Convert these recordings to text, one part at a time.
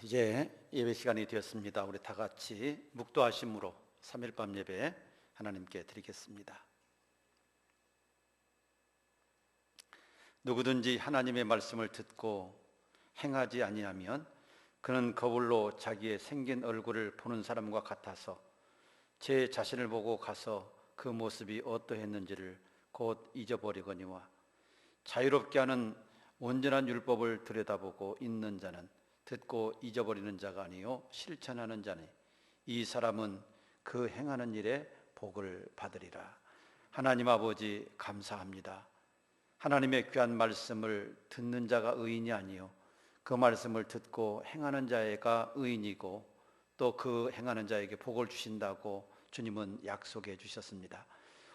이제 예배 시간이 되었습니다. 우리 다 같이 묵도하심으로 3일 밤 예배 하나님께 드리겠습니다. 누구든지 하나님의 말씀을 듣고 행하지 아니하면 그는 거울로 자기의 생긴 얼굴을 보는 사람과 같아서 제 자신을 보고 가서 그 모습이 어떠했는지를 곧 잊어버리거니와 자유롭게 하는 온전한 율법을 들여다보고 있는 자는 듣고 잊어버리는 자가 아니요 실천하는 자니 이 사람은 그 행하는 일에 복을 받으리라. 하나님 아버지 감사합니다. 하나님의 귀한 말씀을 듣는 자가 의인이 아니요 그 말씀을 듣고 행하는 자가 의인이고 또 그 행하는 자에게 복을 주신다고 주님은 약속해 주셨습니다.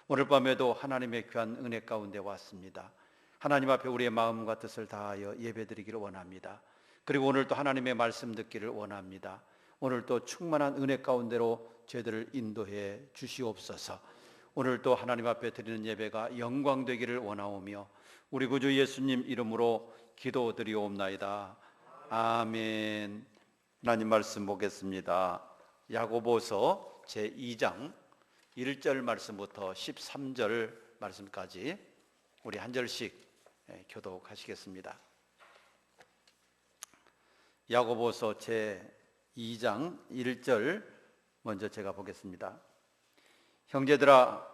오늘 밤에도 하나님의 귀한 은혜 가운데 왔습니다. 하나님 앞에 우리의 마음과 뜻을 다하여 예배드리기를 원합니다. 그리고 오늘도 하나님의 말씀 듣기를 원합니다. 오늘도 충만한 은혜 가운데로 저희들을 인도해 주시옵소서. 오늘도 하나님 앞에 드리는 예배가 영광되기를 원하오며 우리 구주 예수님 이름으로 기도드리옵나이다. 아멘. 하나님 말씀 보겠습니다. 야고보서 제2장 1절 말씀부터 13절 말씀까지 우리 한 절씩 교독하시겠습니다. 야고보서 제2장 1절 먼저 제가 보겠습니다. 형제들아,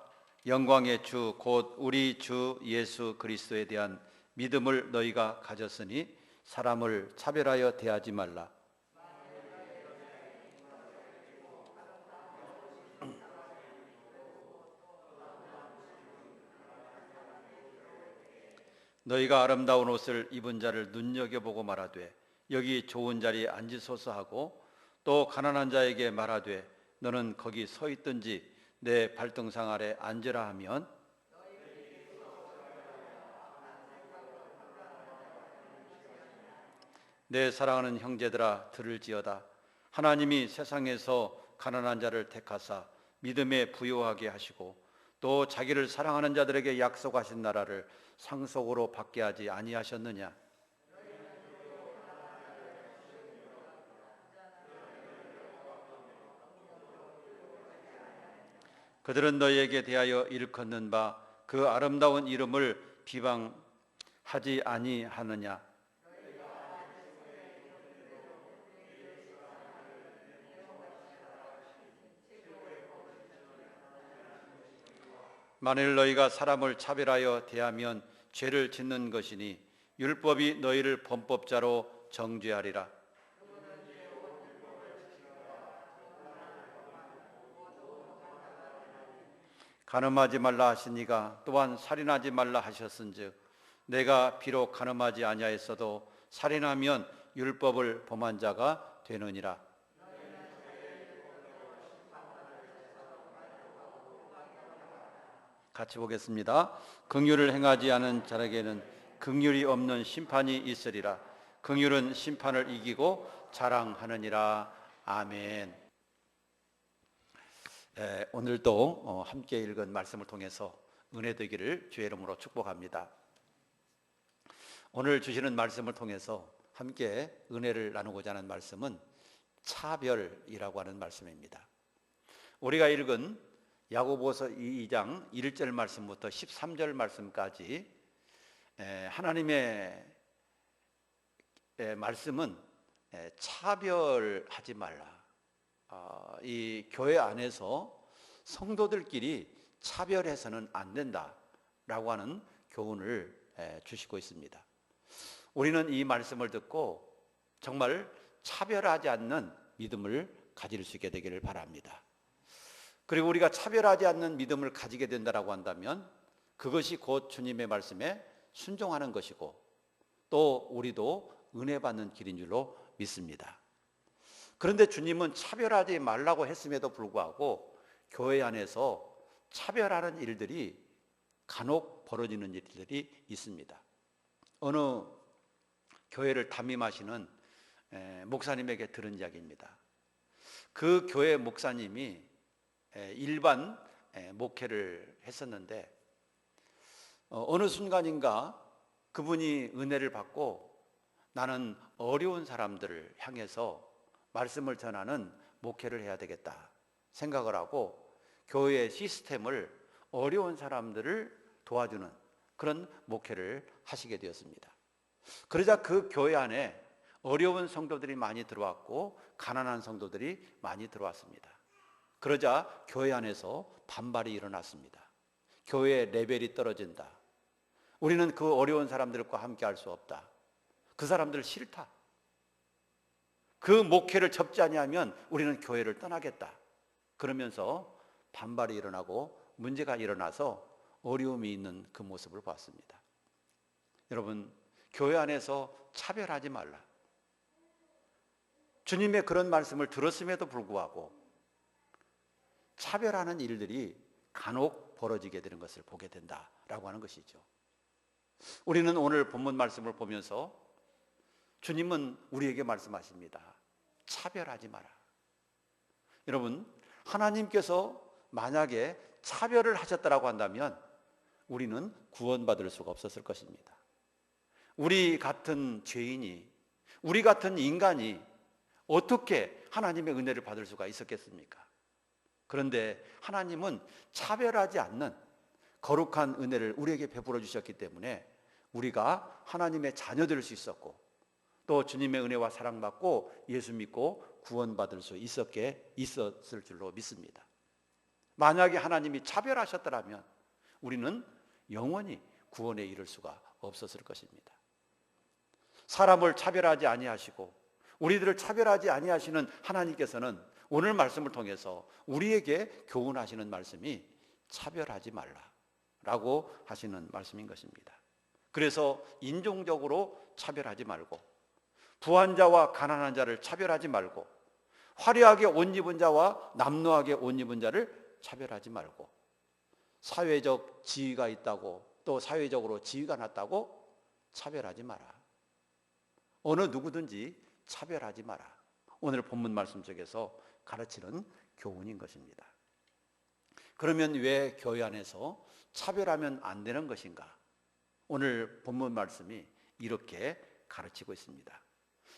영광의 주 곧 우리 주 예수 그리스도에 대한 믿음을 너희가 가졌으니 사람을 차별하여 대하지 말라. 너희가 아름다운 옷을 입은 자를 눈여겨보고 말하되 여기 좋은 자리에 앉으소서 하고 또 가난한 자에게 말하되 너는 거기 서 있든지 내 발등상 아래 앉으라 하면 내 사랑하는 형제들아 들을지어다. 하나님이 세상에서 가난한 자를 택하사 믿음에 부요하게 하시고 또 자기를 사랑하는 자들에게 약속하신 나라를 상속으로 받게 하지 아니하셨느냐. 그들은 너희에게 대하여 일컫는 바 그 아름다운 이름을 비방하지 아니하느냐. 만일 너희가 사람을 차별하여 대하면 죄를 짓는 것이니 율법이 너희를 범법자로 정죄하리라. 간음하지 말라 하시니가 또한 살인하지 말라 하셨은즉 내가 비록 간음하지 아니하였어도 살인하면 율법을 범한 자가 되느니라. 같이 보겠습니다. 긍휼을 행하지 않은 자에게는 긍휼이 없는 심판이 있으리라. 긍휼은 심판을 이기고 자랑하느니라. 아멘. 오늘도 함께 읽은 말씀을 통해서 은혜 되기를 주의 이름으로 축복합니다. 오늘 주시는 말씀을 통해서 함께 은혜를 나누고자 하는 말씀은 차별이라고 하는 말씀입니다. 우리가 읽은 야고보서 2장 1절 말씀부터 13절 말씀까지 하나님의 말씀은 차별하지 말라. 이 교회 안에서 성도들끼리 차별해서는 안 된다라고 하는 교훈을 주시고 있습니다. 우리는 이 말씀을 듣고 정말 차별하지 않는 믿음을 가질 수 있게 되기를 바랍니다. 그리고 우리가 차별하지 않는 믿음을 가지게 된다고 한다면 그것이 곧 주님의 말씀에 순종하는 것이고 또 우리도 은혜 받는 길인 줄로 믿습니다. 그런데 주님은 차별하지 말라고 했음에도 불구하고 교회 안에서 차별하는 일들이 간혹 벌어지는 일들이 있습니다. 어느 교회를 담임하시는 목사님에게 들은 이야기입니다. 그 교회 목사님이 일반 목회를 했었는데 어느 순간인가 그분이 은혜를 받고 나는 어려운 사람들을 향해서 말씀을 전하는 목회를 해야 되겠다 생각을 하고 교회의 시스템을 어려운 사람들을 도와주는 그런 목회를 하시게 되었습니다. 그러자 그 교회 안에 어려운 성도들이 많이 들어왔고 가난한 성도들이 많이 들어왔습니다. 그러자 교회 안에서 반발이 일어났습니다. 교회의 레벨이 떨어진다. 우리는 그 어려운 사람들과 함께 할 수 없다. 그 사람들 싫다. 그 목회를 접지 아니하면 우리는 교회를 떠나겠다. 그러면서 반발이 일어나고 문제가 일어나서 어려움이 있는 그 모습을 봤습니다. 여러분, 교회 안에서 차별하지 말라. 주님의 그런 말씀을 들었음에도 불구하고 차별하는 일들이 간혹 벌어지게 되는 것을 보게 된다라고 하는 것이죠. 우리는 오늘 본문 말씀을 보면서 주님은 우리에게 말씀하십니다. 차별하지 마라. 여러분, 하나님께서 만약에 차별을 하셨다라고 한다면 우리는 구원받을 수가 없었을 것입니다. 우리 같은 죄인이, 우리 같은 인간이 어떻게 하나님의 은혜를 받을 수가 있었겠습니까? 그런데 하나님은 차별하지 않는 거룩한 은혜를 우리에게 베풀어 주셨기 때문에 우리가 하나님의 자녀 될 수 있었고 또 주님의 은혜와 사랑받고 예수 믿고 구원받을 수 있었을 줄로 믿습니다. 만약에 하나님이 차별하셨더라면 우리는 영원히 구원에 이를 수가 없었을 것입니다. 사람을 차별하지 아니하시고 우리들을 차별하지 아니하시는 하나님께서는 오늘 말씀을 통해서 우리에게 교훈하시는 말씀이 차별하지 말라라고 하시는 말씀인 것입니다. 그래서 인종적으로 차별하지 말고 부한 자와 가난한 자를 차별하지 말고 화려하게 옷 입은 자와 남루하게 옷 입은 자를 차별하지 말고 사회적 지위가 있다고 또 사회적으로 지위가 낮다고 차별하지 마라. 어느 누구든지 차별하지 마라. 오늘 본문 말씀 속에서 가르치는 교훈인 것입니다. 그러면 왜 교회 안에서 차별하면 안 되는 것인가? 오늘 본문 말씀이 이렇게 가르치고 있습니다.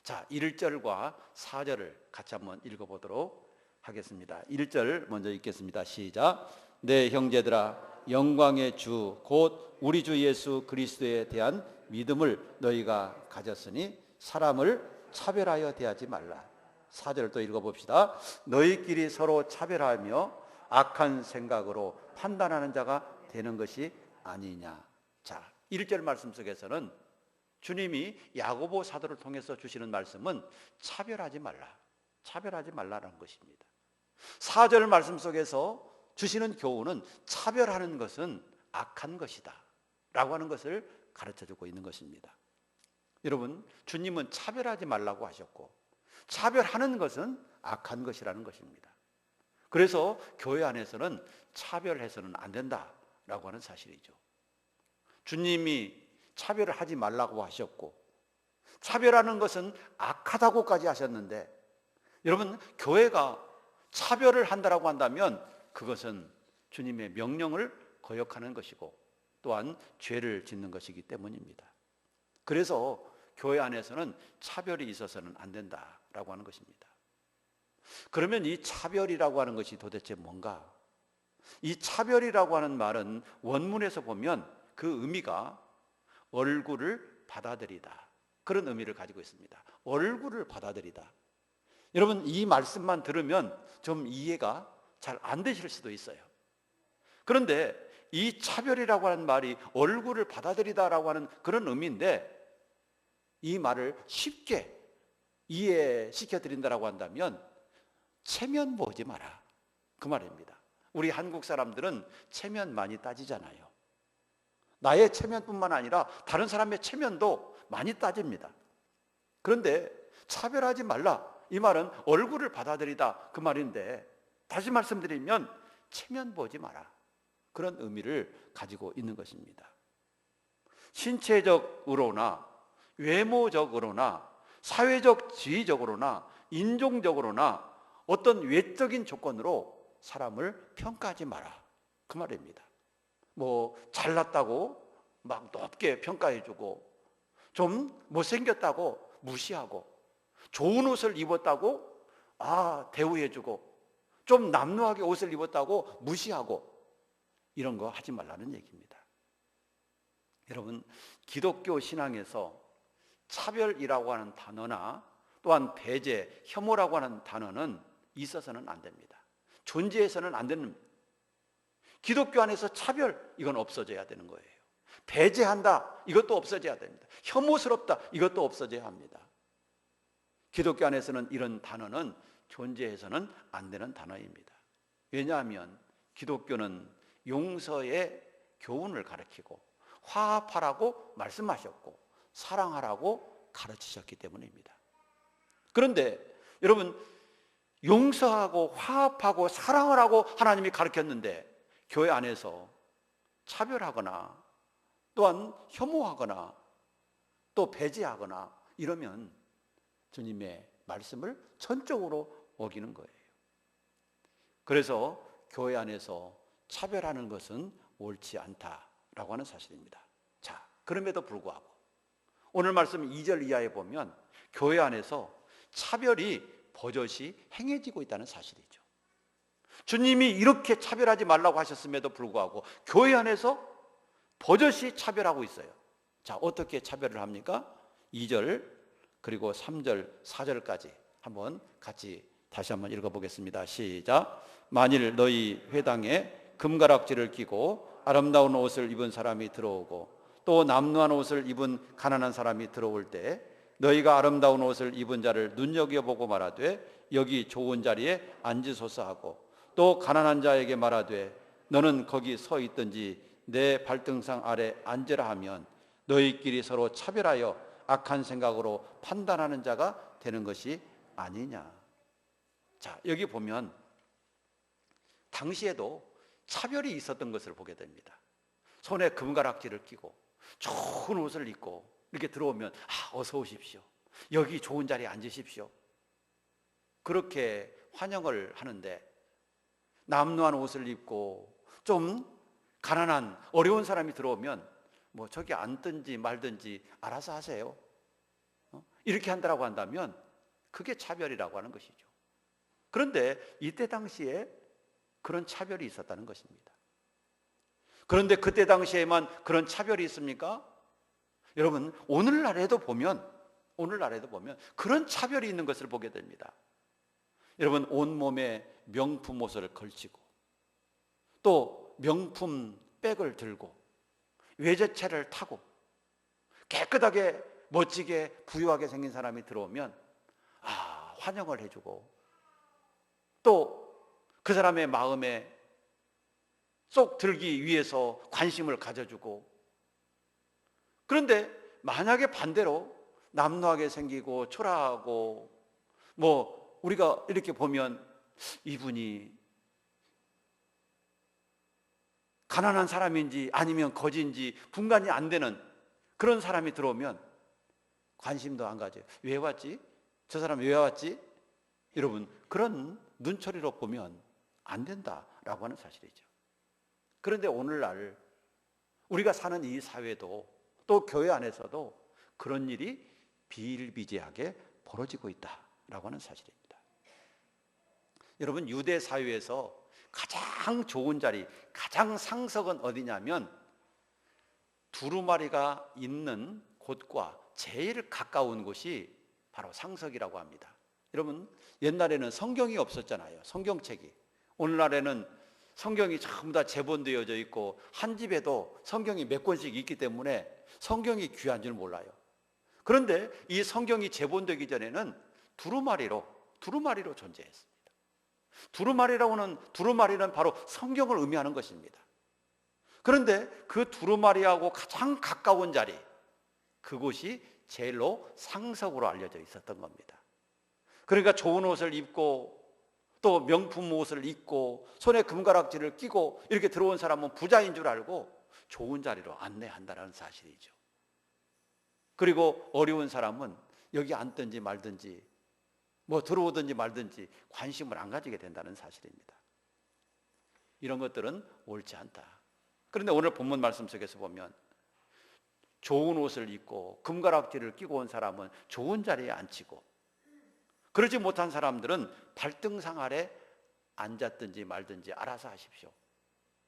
자, 1절과 4절을 같이 한번 읽어보도록 하겠습니다. 1절 먼저 읽겠습니다. 시작. 내 형제들아, 영광의 주 곧 우리 주 예수 그리스도에 대한 믿음을 너희가 가졌으니 사람을 차별하여 대하지 말라. 4절 또 읽어봅시다. 너희끼리 서로 차별하며 악한 생각으로 판단하는 자가 되는 것이 아니냐. 자, 1절 말씀 속에서는 주님이 야고보 사도를 통해서 주시는 말씀은 차별하지 말라. 차별하지 말라라는 것입니다. 4절 말씀 속에서 주시는 교훈은 차별하는 것은 악한 것이다 라고 하는 것을 가르쳐주고 있는 것입니다. 여러분, 주님은 차별하지 말라고 하셨고 차별하는 것은 악한 것이라는 것입니다. 그래서 교회 안에서는 차별해서는 안 된다라고 하는 사실이죠. 주님이 차별을 하지 말라고 하셨고 차별하는 것은 악하다고까지 하셨는데 여러분, 교회가 차별을 한다라고 한다면 그것은 주님의 명령을 거역하는 것이고 또한 죄를 짓는 것이기 때문입니다. 그래서 교회 안에서는 차별이 있어서는 안 된다라고 하는 것입니다. 그러면 이 차별이라고 하는 것이 도대체 뭔가? 이 차별이라고 하는 말은 원문에서 보면 그 의미가 얼굴을 받아들이다, 그런 의미를 가지고 있습니다. 얼굴을 받아들이다. 여러분, 이 말씀만 들으면 좀 이해가 잘 안 되실 수도 있어요. 그런데 이 차별이라고 하는 말이 얼굴을 받아들이다라고 하는 그런 의미인데 이 말을 쉽게 이해시켜 드린다라고 한다면 체면 보지 마라, 그 말입니다. 우리 한국 사람들은 체면 많이 따지잖아요. 나의 체면뿐만 아니라 다른 사람의 체면도 많이 따집니다. 그런데 차별하지 말라, 이 말은 얼굴을 받아들이다, 그 말인데 다시 말씀드리면 체면 보지 마라, 그런 의미를 가지고 있는 것입니다. 신체적으로나 외모적으로나 사회적 지위적으로나 인종적으로나 어떤 외적인 조건으로 사람을 평가하지 마라, 그 말입니다. 뭐 잘났다고 막 높게 평가해주고 좀 못생겼다고 무시하고, 좋은 옷을 입었다고 대우해주고, 좀 남루하게 옷을 입었다고 무시하고, 이런 거 하지 말라는 얘기입니다. 여러분, 기독교 신앙에서 차별이라고 하는 단어나 또한 배제, 혐오라고 하는 단어는 있어서는 안 됩니다. 존재해서는 안 되는, 기독교 안에서 차별, 이건 없어져야 되는 거예요. 배제한다, 이것도 없어져야 됩니다. 혐오스럽다, 이것도 없어져야 합니다. 기독교 안에서는 이런 단어는 존재해서는 안 되는 단어입니다. 왜냐하면 기독교는 용서의 교훈을 가르치고 화합하라고 말씀하셨고 사랑하라고 가르치셨기 때문입니다. 그런데 여러분, 용서하고 화합하고 사랑하라고 하나님이 가르쳤는데 교회 안에서 차별하거나 또한 혐오하거나 또 배제하거나 이러면 주님의 말씀을 전적으로 어기는 거예요. 그래서 교회 안에서 차별하는 것은 옳지 않다라고 하는 사실입니다. 자, 그럼에도 불구하고 오늘 말씀 2절 이하에 보면 교회 안에서 차별이 버젓이 행해지고 있다는 사실이죠. 주님이 이렇게 차별하지 말라고 하셨음에도 불구하고 교회 안에서 버젓이 차별하고 있어요. 자, 어떻게 차별을 합니까? 2절 그리고 3절, 4절까지 한번 같이 다시 한번 읽어보겠습니다. 시작. 만일 너희 회당에 금가락지를 끼고 아름다운 옷을 입은 사람이 들어오고 또 남루한 옷을 입은 가난한 사람이 들어올 때 너희가 아름다운 옷을 입은 자를 눈여겨보고 말하되 여기 좋은 자리에 앉으소서 하고 또 가난한 자에게 말하되 너는 거기 서 있든지 내 발등상 아래 앉으라 하면 너희끼리 서로 차별하여 악한 생각으로 판단하는 자가 되는 것이 아니냐. 자, 여기 보면 당시에도 차별이 있었던 것을 보게 됩니다. 손에 금가락지를 끼고 좋은 옷을 입고 이렇게 들어오면 어서 오십시오, 여기 좋은 자리에 앉으십시오, 그렇게 환영을 하는데 남루한 옷을 입고 좀 가난한 어려운 사람이 들어오면 뭐 저기 앉든지 말든지 알아서 하세요, 이렇게 한다고 한다면 그게 차별이라고 하는 것이죠. 그런데 이때 당시에 그런 차별이 있었다는 것입니다. 그런데 그때 당시에만 그런 차별이 있습니까? 여러분, 오늘날에도 보면 그런 차별이 있는 것을 보게 됩니다. 여러분, 온몸에 명품 옷을 걸치고 또 명품 백을 들고 외제차를 타고 깨끗하게 멋지게 부유하게 생긴 사람이 들어오면 환영을 해주고 또 그 사람의 마음에 쏙 들기 위해서 관심을 가져주고, 그런데 만약에 반대로 남루하게 생기고 초라하고 뭐 우리가 이렇게 보면 이분이 가난한 사람인지 아니면 거지인지 분간이 안 되는 그런 사람이 들어오면 관심도 안 가져요. 왜 왔지? 저 사람 왜 왔지? 여러분, 그런 눈초리로 보면 안 된다라고 하는 사실이죠. 그런데 오늘날 우리가 사는 이 사회도 또 교회 안에서도 그런 일이 비일비재하게 벌어지고 있다라고 하는 사실입니다. 여러분, 유대 사회에서 가장 좋은 자리, 가장 상석은 어디냐면 두루마리가 있는 곳과 제일 가까운 곳이 바로 상석이라고 합니다. 여러분, 옛날에는 성경이 없었잖아요. 성경책이. 오늘날에는 성경이 전부 다 제본되어져 있고 한 집에도 성경이 몇 권씩 있기 때문에 성경이 귀한 줄 몰라요. 그런데 이 성경이 제본되기 전에는 두루마리로 존재했습니다. 두루마리는 바로 성경을 의미하는 것입니다. 그런데 그 두루마리하고 가장 가까운 자리, 그곳이 제일로 상석으로 알려져 있었던 겁니다. 그러니까 좋은 옷을 입고 또 명품 옷을 입고 손에 금가락지를 끼고 이렇게 들어온 사람은 부자인 줄 알고 좋은 자리로 안내한다는 사실이죠. 그리고 어려운 사람은 여기 앉든지 말든지 뭐 들어오든지 말든지 관심을 안 가지게 된다는 사실입니다. 이런 것들은 옳지 않다. 그런데 오늘 본문 말씀 속에서 보면 좋은 옷을 입고 금가락지를 끼고 온 사람은 좋은 자리에 앉히고, 그러지 못한 사람들은 발등상 아래 앉았든지 말든지 알아서 하십시오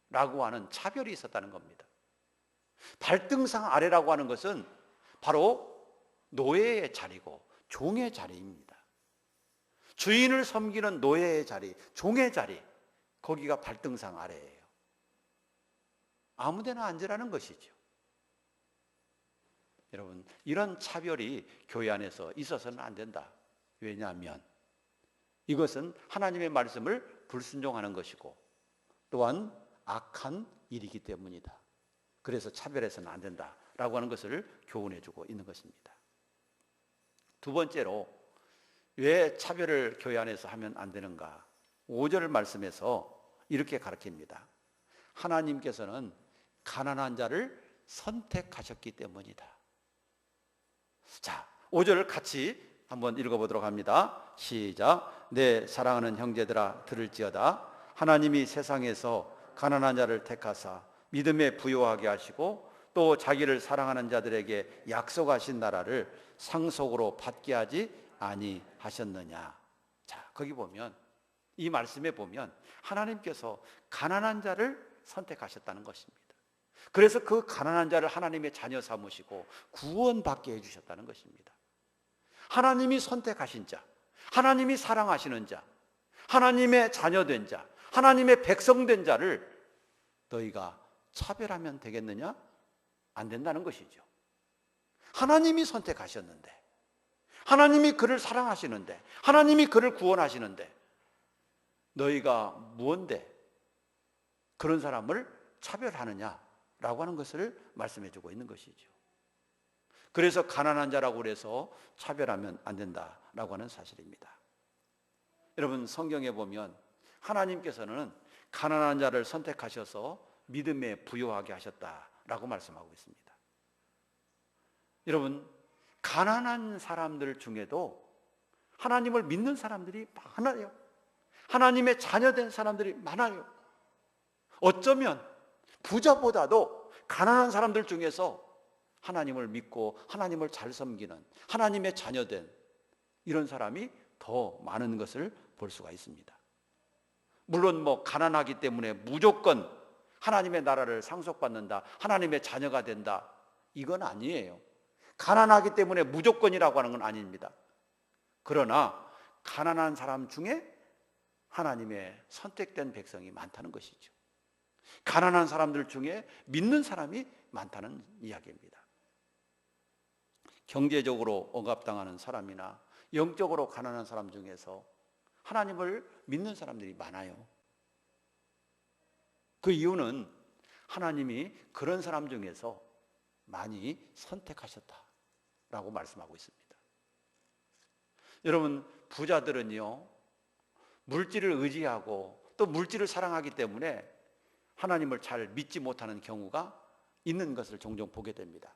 라고 하는 차별이 있었다는 겁니다. 발등상 아래라고 하는 것은 바로 노예의 자리고 종의 자리입니다. 주인을 섬기는 노예의 자리, 종의 자리, 거기가 발등상 아래예요. 아무데나 앉으라는 것이죠. 여러분, 이런 차별이 교회 안에서 있어서는 안 된다. 왜냐하면 이것은 하나님의 말씀을 불순종하는 것이고 또한 악한 일이기 때문이다. 그래서 차별해서는 안 된다라고 하는 것을 교훈해 주고 있는 것입니다. 두 번째로 왜 차별을 교회 안에서 하면 안 되는가? 5절 말씀에서 이렇게 가르칩니다. 하나님께서는 가난한 자를 선택하셨기 때문이다. 자, 5절을 같이 한번 읽어보도록 합니다. 시작. 내 사랑하는 형제들아 들을지어다. 하나님이 세상에서 가난한 자를 택하사 믿음에 부요하게 하시고 또 자기를 사랑하는 자들에게 약속하신 나라를 상속으로 받게 하지 아니하셨느냐. 자, 거기 보면, 이 말씀에 보면 하나님께서 가난한 자를 선택하셨다는 것입니다. 그래서 그 가난한 자를 하나님의 자녀 삼으시고 구원받게 해주셨다는 것입니다. 하나님이 선택하신 자, 하나님이 사랑하시는 자, 하나님의 자녀된 자, 하나님의 백성된 자를 너희가 차별하면 되겠느냐? 안 된다는 것이죠. 하나님이 선택하셨는데, 하나님이 그를 사랑하시는데, 하나님이 그를 구원하시는데 너희가 무언데 그런 사람을 차별하느냐라고 하는 것을 말씀해 주고 있는 것이죠. 그래서 가난한 자라고 해서 차별하면 안 된다라고 하는 사실입니다. 여러분, 성경에 보면 하나님께서는 가난한 자를 선택하셔서 믿음에 부요하게 하셨다라고 말씀하고 있습니다. 여러분, 가난한 사람들 중에도 하나님을 믿는 사람들이 많아요. 하나님의 자녀된 사람들이 많아요. 어쩌면 부자보다도 가난한 사람들 중에서 하나님을 믿고 하나님을 잘 섬기는 하나님의 자녀된 이런 사람이 더 많은 것을 볼 수가 있습니다. 물론 가난하기 때문에 무조건 하나님의 나라를 상속받는다, 하나님의 자녀가 된다, 이건 아니에요. 가난하기 때문에 무조건이라고 하는 건 아닙니다. 그러나 가난한 사람 중에 하나님의 선택된 백성이 많다는 것이죠. 가난한 사람들 중에 믿는 사람이 많다는 이야기입니다. 경제적으로 억압당하는 사람이나 영적으로 가난한 사람 중에서 하나님을 믿는 사람들이 많아요. 그 이유는 하나님이 그런 사람 중에서 많이 선택하셨다라고 말씀하고 있습니다. 여러분, 부자들은요, 물질을 의지하고 또 물질을 사랑하기 때문에 하나님을 잘 믿지 못하는 경우가 있는 것을 종종 보게 됩니다.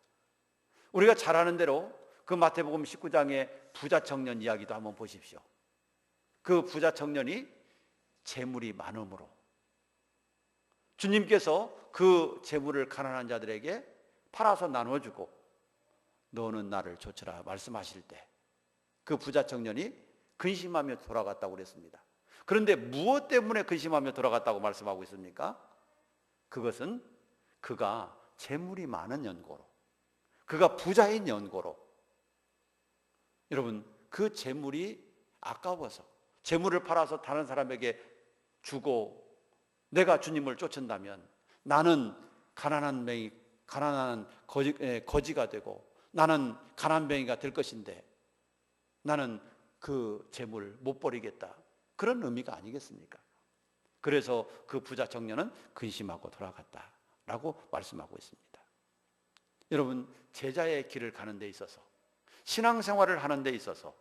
우리가 잘 아는 대로 그 마태복음 19장의 부자 청년 이야기도 한번 보십시오. 그 부자 청년이 재물이 많음으로 주님께서 그 재물을 가난한 자들에게 팔아서 나눠주고 너는 나를 좇으라 말씀하실 때 그 부자 청년이 근심하며 돌아갔다고 그랬습니다. 그런데 무엇 때문에 근심하며 돌아갔다고 말씀하고 있습니까? 그것은 그가 재물이 많은 연고로, 그가 부자인 연고로, 여러분, 그 재물이 아까워서 재물을 팔아서 다른 사람에게 주고 내가 주님을 쫓는다면 나는 가난한 거지가 되고 나는 가난뱅이가 될 것인데 나는 그 재물 못 버리겠다, 그런 의미가 아니겠습니까? 그래서 그 부자 청년은 근심하고 돌아갔다라고 말씀하고 있습니다. 여러분, 제자의 길을 가는 데 있어서, 신앙생활을 하는 데 있어서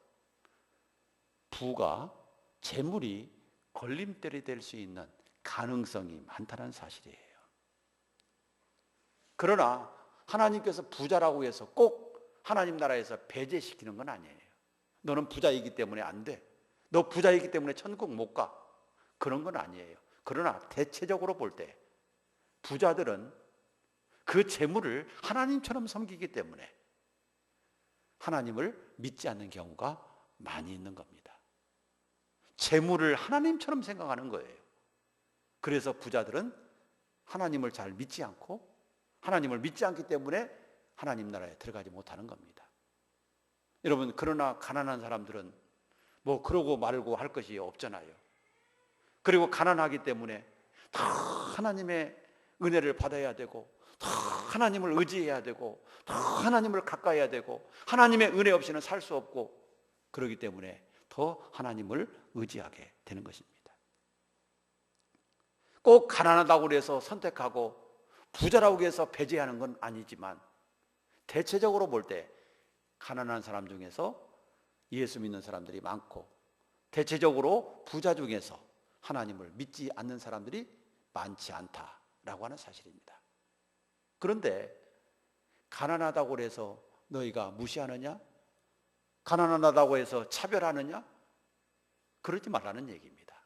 부가, 재물이 걸림돌이 될 수 있는 가능성이 많다는 사실이에요. 그러나 하나님께서 부자라고 해서 꼭 하나님 나라에서 배제시키는 건 아니에요. 너는 부자이기 때문에 안 돼, 너 부자이기 때문에 천국 못 가, 그런 건 아니에요. 그러나 대체적으로 볼 때 부자들은 그 재물을 하나님처럼 섬기기 때문에 하나님을 믿지 않는 경우가 많이 있는 겁니다. 재물을 하나님처럼 생각하는 거예요. 그래서 부자들은 하나님을 잘 믿지 않고 하나님을 믿지 않기 때문에 하나님 나라에 들어가지 못하는 겁니다. 여러분, 그러나 가난한 사람들은 뭐 그러고 말고 할 것이 없잖아요. 그리고 가난하기 때문에 더 하나님의 은혜를 받아야 되고 더 하나님을 의지해야 되고 더 하나님을 가까이 해야 되고 하나님의 은혜 없이는 살 수 없고, 그러기 때문에 더 하나님을 의지하게 되는 것입니다. 꼭 가난하다고 해서 선택하고 부자라고 해서 배제하는 건 아니지만, 대체적으로 볼 때 가난한 사람 중에서 예수 믿는 사람들이 많고 대체적으로 부자 중에서 하나님을 믿지 않는 사람들이 많지 않다라고 하는 사실입니다. 그런데 가난하다고 해서 너희가 무시하느냐? 가난하다고 해서 차별하느냐? 그러지 말라는 얘기입니다.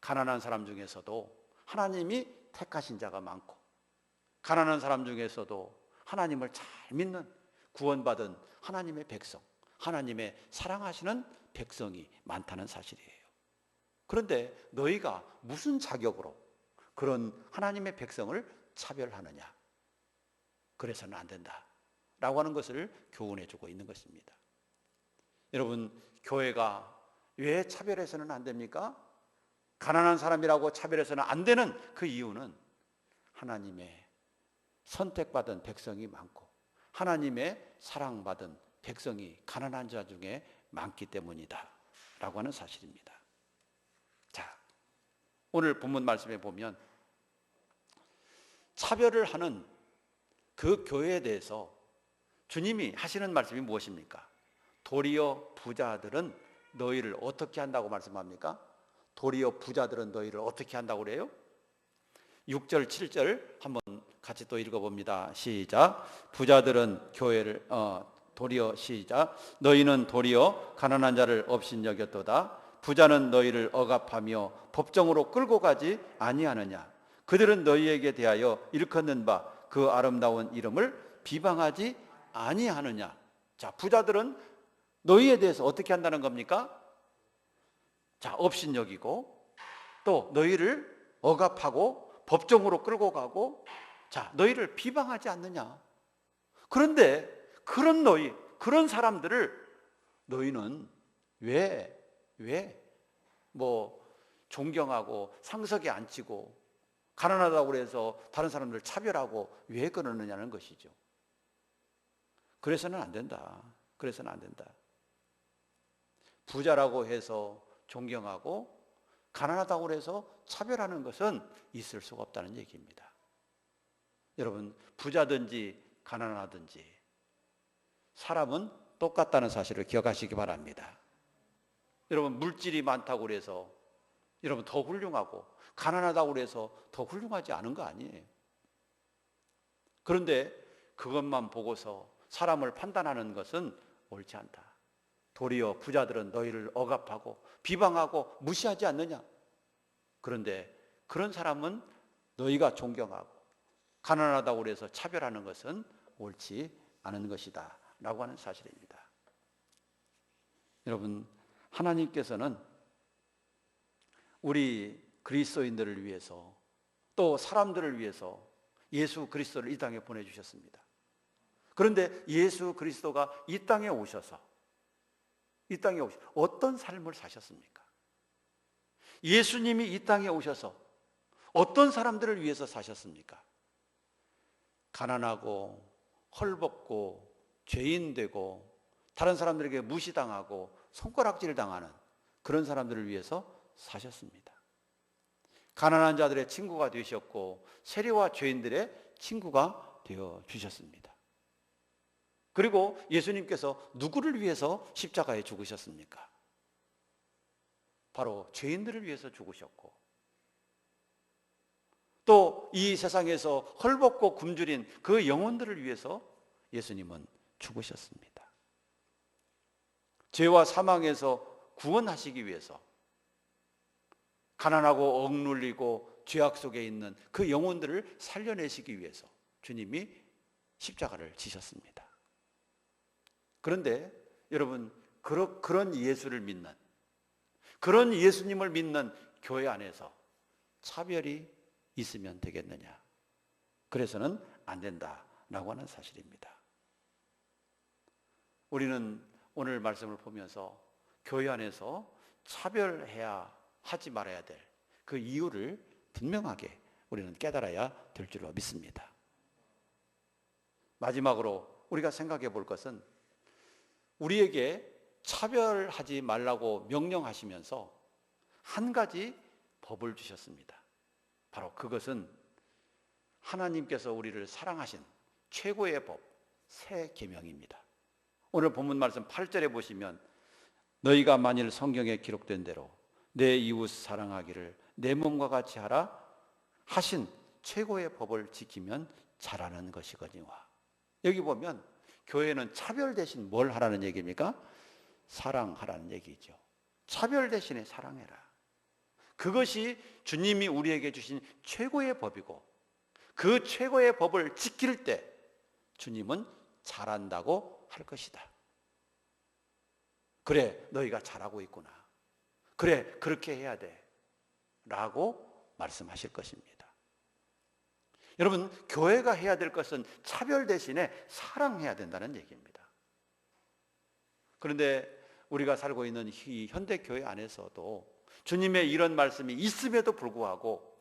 가난한 사람 중에서도 하나님이 택하신 자가 많고, 가난한 사람 중에서도 하나님을 잘 믿는 구원받은 하나님의 백성, 하나님의 사랑하시는 백성이 많다는 사실이에요. 그런데 너희가 무슨 자격으로 그런 하나님의 백성을 차별하느냐? 그래서는 안 된다라고 하는 것을 교훈해 주고 있는 것입니다. 여러분, 교회가 왜 차별해서는 안 됩니까? 가난한 사람이라고 차별해서는 안 되는 그 이유는 하나님의 선택받은 백성이 많고 하나님의 사랑받은 백성이 가난한 자 중에 많기 때문이다 라고 하는 사실입니다. 자, 오늘 본문 말씀에 보면 차별을 하는 그 교회에 대해서 주님이 하시는 말씀이 무엇입니까? 도리어 부자들은 너희를 어떻게 한다고 말씀합니까? 도리어 부자들은 너희를 어떻게 한다고 그래요? 6절 7절 한번 같이 또 읽어봅니다. 시작. 부자들은 교회를 도리어 시작. 너희는 도리어 가난한 자를 업신여겼도다. 부자는 너희를 억압하며 법정으로 끌고 가지 아니하느냐. 그들은 너희에게 대하여 일컫는 바 그 아름다운 이름을 비방하지 아니하느냐. 자, 부자들은 너희에 대해서 어떻게 한다는 겁니까? 자, 업신여기고 또 너희를 억압하고 법정으로 끌고 가고, 자, 너희를 비방하지 않느냐. 그런데 그런 너희, 그런 사람들을 너희는 왜 존경하고 상석에 앉히고 가난하다고 해서 다른 사람들을 차별하고 왜 그러느냐는 것이죠. 그래서는 안 된다. 그래서는 안 된다. 부자라고 해서 존경하고 가난하다고 해서 차별하는 것은 있을 수가 없다는 얘기입니다. 여러분, 부자든지 가난하든지 사람은 똑같다는 사실을 기억하시기 바랍니다. 여러분, 물질이 많다고 해서 여러분 더 훌륭하고 가난하다고 해서 더 훌륭하지 않은 거 아니에요. 그런데 그것만 보고서 사람을 판단하는 것은 옳지 않다. 도리어 부자들은 너희를 억압하고 비방하고 무시하지 않느냐. 그런데 그런 사람은 너희가 존경하고 가난하다고 해서 차별하는 것은 옳지 않은 것이다 라고 하는 사실입니다. 여러분, 하나님께서는 우리 그리스도인들을 위해서 또 사람들을 위해서 예수 그리스도를 이 땅에 보내주셨습니다. 그런데 예수 그리스도가 이 땅에 오셔서 어떤 삶을 사셨습니까? 예수님이 이 땅에 오셔서 어떤 사람들을 위해서 사셨습니까? 가난하고 헐벗고 죄인 되고 다른 사람들에게 무시당하고 손가락질 당하는 그런 사람들을 위해서 사셨습니다. 가난한 자들의 친구가 되셨고 세리와 죄인들의 친구가 되어 주셨습니다. 그리고 예수님께서 누구를 위해서 십자가에 죽으셨습니까? 바로 죄인들을 위해서 죽으셨고, 또 이 세상에서 헐벗고 굶주린 그 영혼들을 위해서 예수님은 죽으셨습니다. 죄와 사망에서 구원하시기 위해서, 가난하고 억눌리고 죄악 속에 있는 그 영혼들을 살려내시기 위해서 주님이 십자가를 지셨습니다. 그런데 여러분, 그런 예수를 믿는, 그런 예수님을 믿는 교회 안에서 차별이 있으면 되겠느냐? 그래서는 안 된다라고 하는 사실입니다. 우리는 오늘 말씀을 보면서 교회 안에서 차별해야 하지 말아야 될 그 이유를 분명하게 우리는 깨달아야 될 줄로 믿습니다. 마지막으로 우리가 생각해 볼 것은 우리에게 차별하지 말라고 명령하시면서 한 가지 법을 주셨습니다. 바로 그것은 하나님께서 우리를 사랑하신 최고의 법, 새 계명입니다. 오늘 본문 말씀 8절에 보시면 너희가 만일 성경에 기록된 대로 내 이웃 사랑하기를 내 몸과 같이 하라 하신 최고의 법을 지키면 잘하는 것이거니와. 여기 보면 교회는 차별 대신 뭘 하라는 얘기입니까? 사랑하라는 얘기죠. 차별 대신에 사랑해라. 그것이 주님이 우리에게 주신 최고의 법이고, 그 최고의 법을 지킬 때 주님은 잘한다고 할 것이다. 그래, 너희가 잘하고 있구나. 그래, 그렇게 해야 돼. 라고 말씀하실 것입니다. 여러분, 교회가 해야 될 것은 차별 대신에 사랑해야 된다는 얘기입니다. 그런데 우리가 살고 있는 이 현대교회 안에서도 주님의 이런 말씀이 있음에도 불구하고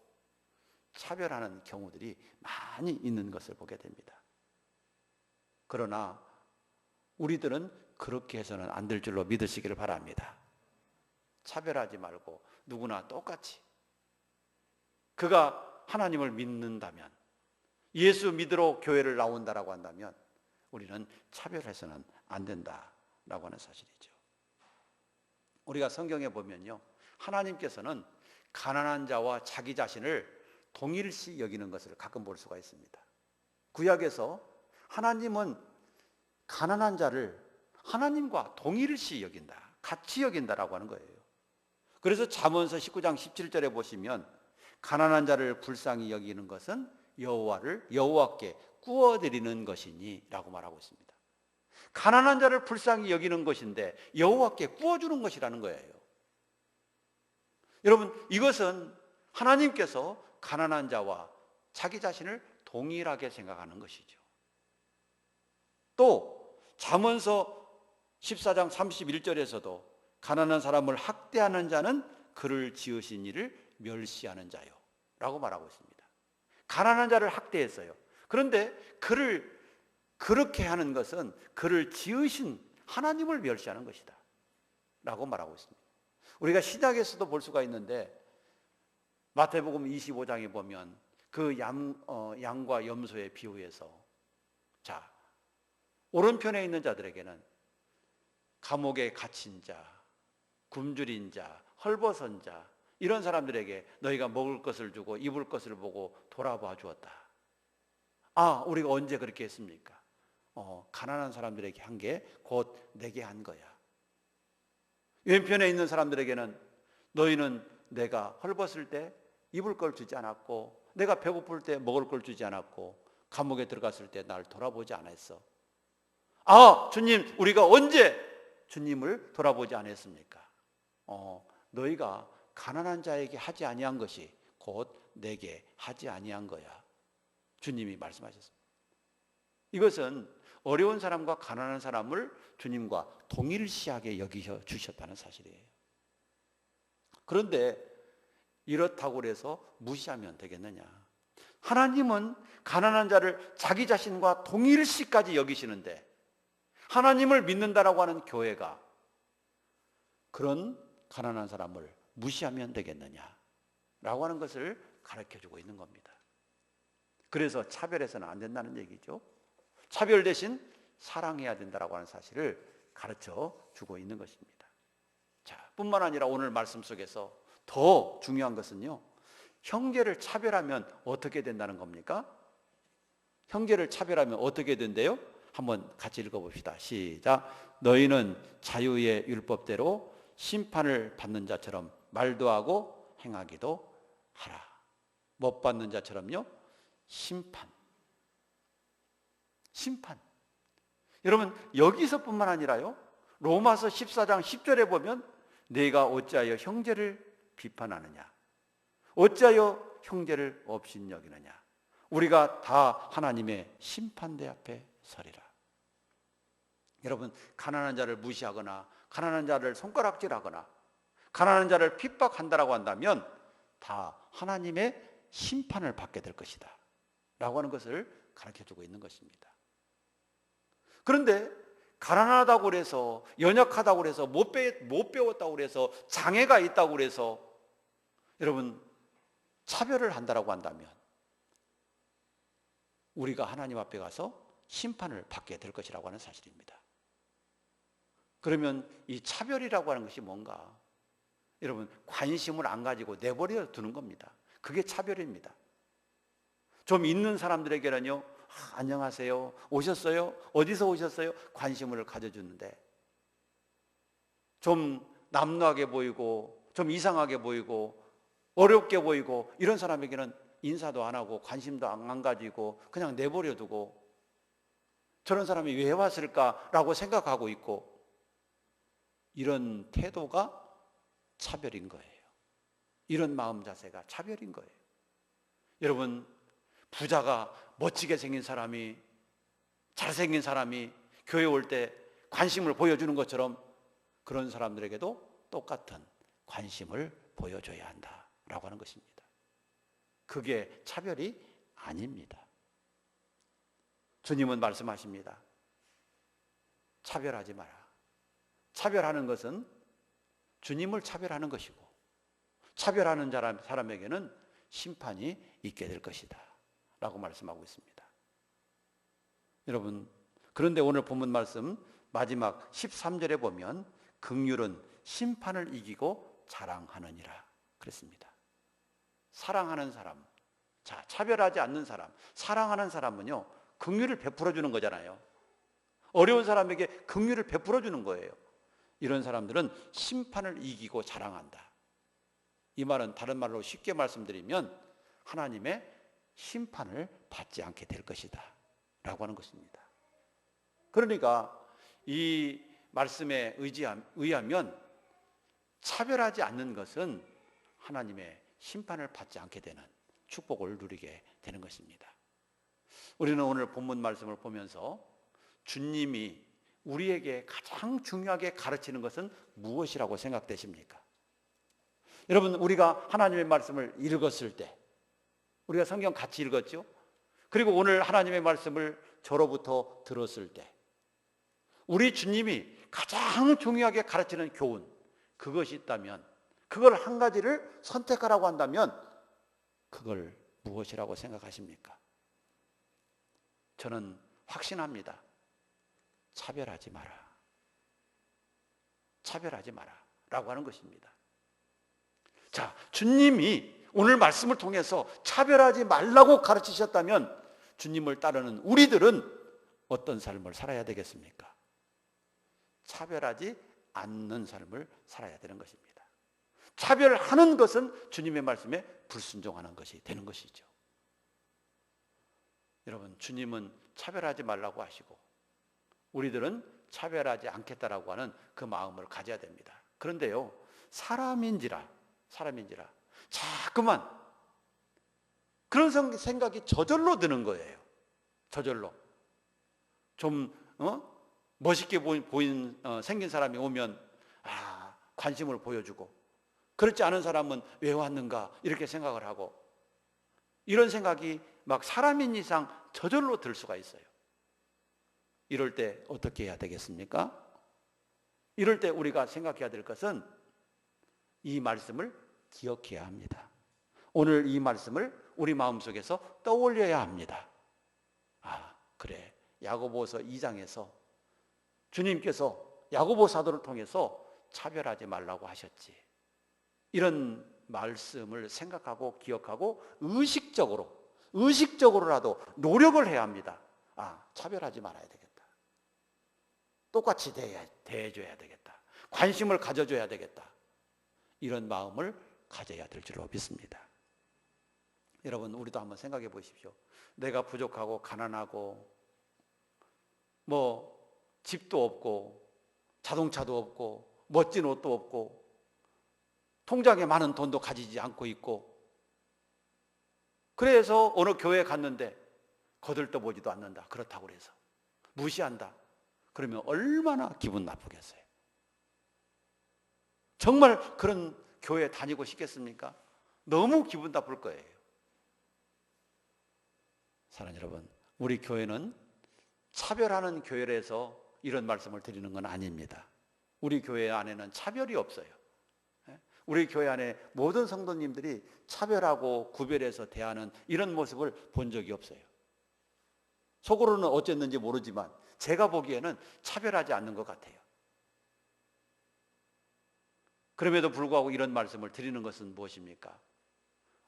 차별하는 경우들이 많이 있는 것을 보게 됩니다. 그러나 우리들은 그렇게 해서는 안 될 줄로 믿으시기를 바랍니다. 차별하지 말고 누구나 똑같이, 그가 하나님을 믿는다면, 예수 믿으러 교회를 나온다라고 한다면 우리는 차별해서는 안 된다라고 하는 사실이죠. 우리가 성경에 보면요, 하나님께서는 가난한 자와 자기 자신을 동일시 여기는 것을 가끔 볼 수가 있습니다. 구약에서 하나님은 가난한 자를 하나님과 동일시 여긴다, 같이 여긴다라고 하는 거예요. 그래서 잠언서 19장 17절에 보시면 가난한 자를 불쌍히 여기는 것은 여호와께 구워드리는 것이니 라고 말하고 있습니다. 가난한 자를 불쌍히 여기는 것인데 여호와께 구워주는 것이라는 거예요. 여러분, 이것은 하나님께서 가난한 자와 자기 자신을 동일하게 생각하는 것이죠. 또 잠언서 14장 31절에서도 가난한 사람을 학대하는 자는 그를 지으신 이를 멸시하는 자요 라고 말하고 있습니다. 가난한 자를 학대했어요. 그런데 그를 그렇게 하는 것은 그를 지으신 하나님을 멸시하는 것이다 라고 말하고 있습니다. 우리가 신약에서도 볼 수가 있는데 마태복음 25장에 보면 그 양과 염소의 비유에서, 자, 오른편에 있는 자들에게는 감옥에 갇힌 자, 굶주린 자, 헐벗은 자, 이런 사람들에게 너희가 먹을 것을 주고 입을 것을 보고 돌아봐 주었다. 아, 우리가 언제 그렇게 했습니까? 가난한 사람들에게 한 게 곧 내게 한 거야. 왼편에 있는 사람들에게는 너희는 내가 헐벗을 때 입을 걸 주지 않았고, 내가 배고플 때 먹을 걸 주지 않았고, 감옥에 들어갔을 때 날 돌아보지 않았어. 아, 주님, 우리가 언제 주님을 돌아보지 않았습니까? 너희가 가난한 자에게 하지 아니한 것이 곧 내게 하지 아니한 거야. 주님이 말씀하셨습니다. 이것은 어려운 사람과 가난한 사람을 주님과 동일시하게 여기셔 주셨다는 사실이에요. 그런데 이렇다고 해서 무시하면 되겠느냐? 하나님은 가난한 자를 자기 자신과 동일시까지 여기시는데 하나님을 믿는다라고 하는 교회가 그런 가난한 사람을 무시하면 되겠느냐라고 하는 것을 가르쳐주고 있는 겁니다. 그래서 차별해서는 안 된다는 얘기죠. 차별 대신 사랑해야 된다라고 하는 사실을 가르쳐주고 있는 것입니다. 자, 뿐만 아니라 오늘 말씀 속에서 더 중요한 것은요, 형제를 차별하면 어떻게 된다는 겁니까? 형제를 차별하면 어떻게 된대요? 한번 같이 읽어봅시다. 시작. 너희는 자유의 율법대로 심판을 받는 자처럼 말도 하고 행하기도 하라. 못 받는 자처럼요, 심판. 심판. 여러분, 여기서뿐만 아니라요, 로마서 14장 10절에 보면 내가 어찌하여 형제를 비판하느냐, 어찌하여 형제를 업신여기느냐, 우리가 다 하나님의 심판대 앞에 서리라. 여러분, 가난한 자를 무시하거나 가난한 자를 손가락질하거나 가난한 자를 핍박한다라고 한다면 다 하나님의 심판을 받게 될 것이다 라고 하는 것을 가르쳐주고 있는 것입니다. 그런데 가난하다고 그래서, 연약하다고 그래서, 못 배웠다고 그래서, 장애가 있다고 그래서 여러분 차별을 한다라고 한다면 우리가 하나님 앞에 가서 심판을 받게 될 것이라고 하는 사실입니다. 그러면 이 차별이라고 하는 것이 뭔가? 여러분, 관심을 안 가지고 내버려 두는 겁니다. 그게 차별입니다. 좀 있는 사람들에게는요, 안녕하세요, 오셨어요? 어디서 오셨어요? 관심을 가져주는데, 좀 남루하게 보이고 좀 이상하게 보이고 어렵게 보이고 이런 사람에게는 인사도 안 하고 관심도 안 가지고 그냥 내버려 두고, 저런 사람이 왜 왔을까라고 생각하고 있고, 이런 태도가 차별인 거예요. 이런 마음 자세가 차별인 거예요. 여러분, 부자가 멋지게 생긴 사람이, 잘생긴 사람이 교회 올 때 관심을 보여주는 것처럼 그런 사람들에게도 똑같은 관심을 보여줘야 한다라고 하는 것입니다. 그게 차별이 아닙니다. 주님은 말씀하십니다. 차별하지 마라. 차별하는 것은 주님을 차별하는 것이고, 차별하는 사람에게는 심판이 있게 될 것이다 라고 말씀하고 있습니다. 여러분, 그런데 오늘 본문 말씀 마지막 13절에 보면 긍휼은 심판을 이기고 자랑하느니라 그랬습니다. 사랑하는 사람, 자, 차별하지 않는 사람, 사랑하는 사람은요, 긍휼을 베풀어 주는 거잖아요. 어려운 사람에게 긍휼을 베풀어 주는 거예요. 이런 사람들은 심판을 이기고 자랑한다. 이 말은 다른 말로 쉽게 말씀드리면 하나님의 심판을 받지 않게 될 것이다 라고 하는 것입니다. 그러니까 이 말씀에 의하면 차별하지 않는 것은 하나님의 심판을 받지 않게 되는 축복을 누리게 되는 것입니다. 우리는 오늘 본문 말씀을 보면서 주님이 우리에게 가장 중요하게 가르치는 것은 무엇이라고 생각되십니까? 여러분, 우리가 하나님의 말씀을 읽었을 때, 우리가 성경 같이 읽었죠? 그리고 오늘 하나님의 말씀을 저로부터 들었을 때, 우리 주님이 가장 중요하게 가르치는 교훈, 그것이 있다면, 그걸 한 가지를 선택하라고 한다면 그걸 무엇이라고 생각하십니까? 저는 확신합니다. 차별하지 마라. 차별하지 마라 라고 하는 것입니다. 자, 주님이 오늘 말씀을 통해서 차별하지 말라고 가르치셨다면 주님을 따르는 우리들은 어떤 삶을 살아야 되겠습니까? 차별하지 않는 삶을 살아야 되는 것입니다. 차별하는 것은 주님의 말씀에 불순종하는 것이 되는 것이죠. 여러분, 주님은 차별하지 말라고 하시고 우리들은 차별하지 않겠다라고 하는 그 마음을 가져야 됩니다. 그런데요, 사람인지라 자꾸만 그런 생각이 저절로 드는 거예요. 저절로. 좀 멋있게 생긴 사람이 오면 관심을 보여주고, 그렇지 않은 사람은 왜 왔는가 이렇게 생각을 하고, 이런 생각이 막 사람인 이상 저절로 들 수가 있어요. 이럴 때 어떻게 해야 되겠습니까? 이럴 때 우리가 생각해야 될 것은 이 말씀을 기억해야 합니다. 오늘 이 말씀을 우리 마음속에서 떠올려야 합니다. 그래, 야고보서 2장에서 주님께서 야고보 사도를 통해서 차별하지 말라고 하셨지. 이런 말씀을 생각하고 기억하고 의식적으로라도 노력을 해야 합니다. 차별하지 말아야 되겠다. 똑같이 대해줘야 되겠다. 관심을 가져줘야 되겠다. 이런 마음을 가져야 될 줄로 믿습니다. 여러분, 우리도 한번 생각해 보십시오. 내가 부족하고 가난하고 뭐 집도 없고 자동차도 없고 멋진 옷도 없고 통장에 많은 돈도 가지지 않고 있고, 그래서 어느 교회에 갔는데 거들떠보지도 않는다, 그렇다고 그래서 무시한다. 그러면 얼마나 기분 나쁘겠어요? 정말 그런 교회 다니고 싶겠습니까? 너무 기분 나쁠 거예요. 사랑하는 여러분, 우리 교회는 차별하는 교회라서 이런 말씀을 드리는 건 아닙니다. 우리 교회 안에는 차별이 없어요. 우리 교회 안에 모든 성도님들이 차별하고 구별해서 대하는 이런 모습을 본 적이 없어요. 속으로는 어쨌는지 모르지만 제가 보기에는 차별하지 않는 것 같아요. 그럼에도 불구하고 이런 말씀을 드리는 것은 무엇입니까?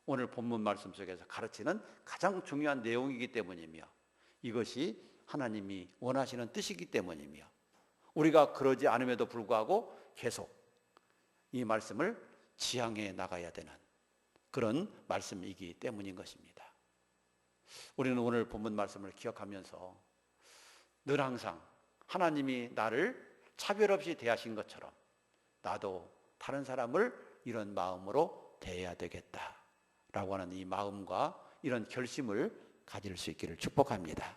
오늘 본문 말씀 속에서 가르치는 가장 중요한 내용이기 때문이며, 이것이 하나님이 원하시는 뜻이기 때문이며, 우리가 그러지 않음에도 불구하고 계속 이 말씀을 지향해 나가야 되는 그런 말씀이기 때문인 것입니다. 우리는 오늘 본문 말씀을 기억하면서 늘 항상 하나님이 나를 차별 없이 대하신 것처럼 나도 다른 사람을 이런 마음으로 대해야 되겠다라고 하는 이 마음과 이런 결심을 가질 수 있기를 축복합니다.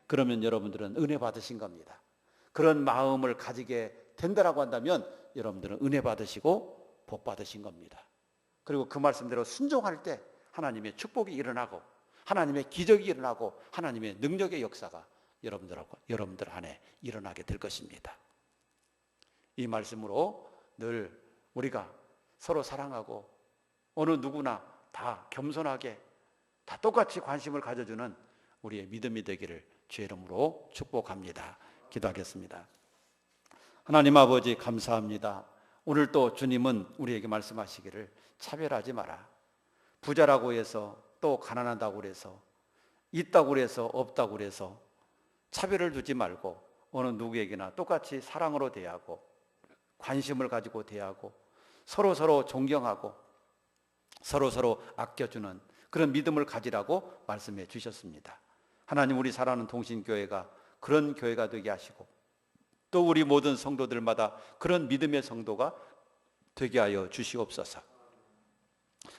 그러면 여러분들은 은혜 받으신 겁니다. 그런 마음을 가지게 된다라고 한다면 여러분들은 은혜 받으시고 복 받으신 겁니다. 그리고 그 말씀대로 순종할 때 하나님의 축복이 일어나고 하나님의 기적이 일어나고 하나님의 능력의 역사가 여러분들 안에 일어나게 될 것입니다. 이 말씀으로 늘 우리가 서로 사랑하고 어느 누구나 다 겸손하게 다 똑같이 관심을 가져주는 우리의 믿음이 되기를 주의 이름으로 축복합니다. 기도하겠습니다. 하나님 아버지, 감사합니다. 오늘 또 주님은 우리에게 말씀하시기를 차별하지 마라. 부자라고 해서 또 가난하다고 해서 있다고 해서 없다고 해서 차별을 두지 말고 어느 누구에게나 똑같이 사랑으로 대하고 관심을 가지고 대하고 서로 존경하고 서로 아껴주는 그런 믿음을 가지라고 말씀해 주셨습니다. 하나님, 우리 사랑하는 동신교회가 그런 교회가 되게 하시고 또 우리 모든 성도들마다 그런 믿음의 성도가 되게 하여 주시옵소서.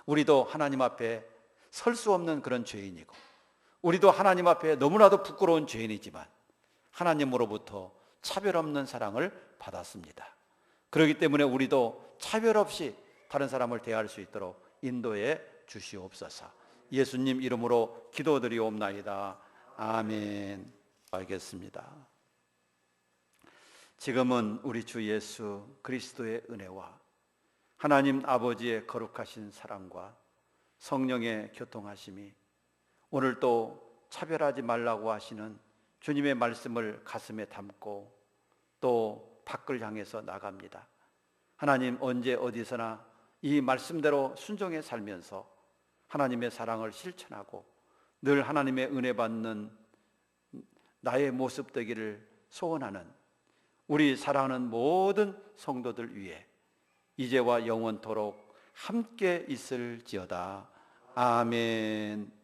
우리도 하나님 앞에 설 수 없는 그런 죄인이고 우리도 하나님 앞에 너무나도 부끄러운 죄인이지만 하나님으로부터 차별 없는 사랑을 받았습니다. 그렇기 때문에 우리도 차별 없이 다른 사람을 대할 수 있도록 인도해 주시옵소서. 예수님 이름으로 기도드리옵나이다. 아멘. 알겠습니다. 지금은 우리 주 예수 그리스도의 은혜와 하나님 아버지의 거룩하신 사랑과 성령의 교통하심이 오늘 또 차별하지 말라고 하시는 주님의 말씀을 가슴에 담고 또 밖을 향해서 나갑니다. 하나님, 언제 어디서나 이 말씀대로 순종해 살면서 하나님의 사랑을 실천하고 늘 하나님의 은혜 받는 나의 모습 되기를 소원하는 우리 사랑하는 모든 성도들 위해 이제와 영원토록 함께 있을지어다. 아멘.